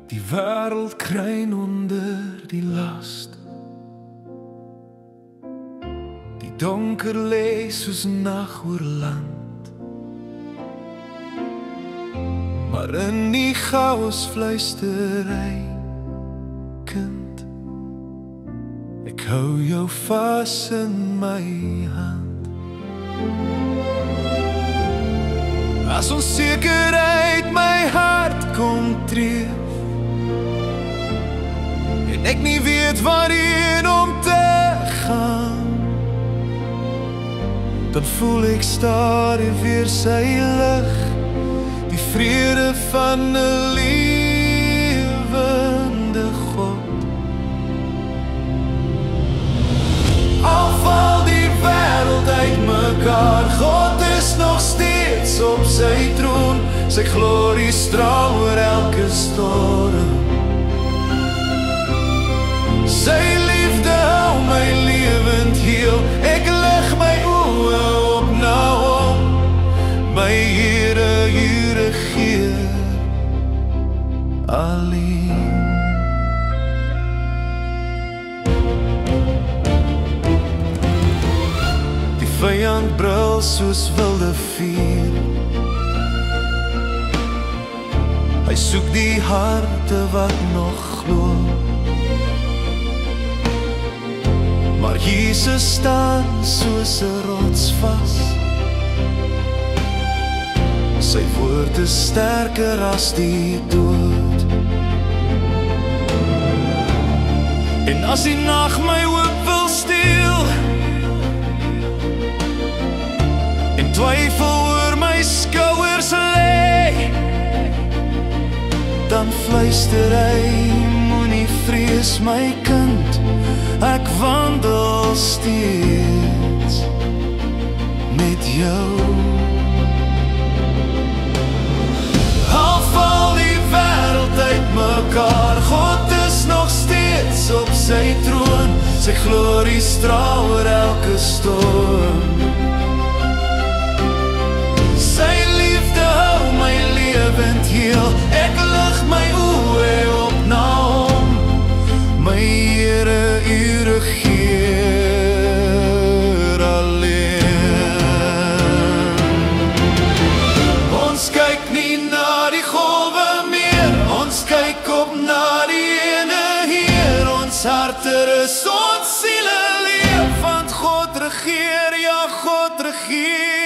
Die wêreld kryn onder die last. Die donker lê soos nag oor land. Maar in die chaos fluister hy, kind, ek hou jou vas in my hand. As onsekerheid my hart kom tref en ek nie weet waarheen om te gaan, dan voel ek stadig weer sy lig, die vrede van 'n lewende God. Al val die wêreld uitmekaar, God is nog steeds op sy troon, sy glorie straal oor elke storm. Sy liefde hou my lewend heel, ek lig my oë op na hom, my Here, U regeer alleen. Die vyand brul soos wilde vuur, hy soek die harte wat nog glo. Maar Jesus staan soos 'n rots vas, sy woord is sterker as die dood. En as die nag my hoop wil steel en twyfel oor my skouers lê, dan fluister hy, moenie vrees my kind, ek wandel steeds met jou. Al val die wêreld uitmekaar, God is nog steeds op sy troon, sy glorie straal oor elke storm. Sy liefde hou my lewend heel, ek lig my oë op na hom, my Here, U regeer alleen. Ons kyk nie na die golwe meer, ons kyk op na die ene Heer, ons harte rus, ons siele leef, want God regeer, ja God regeer.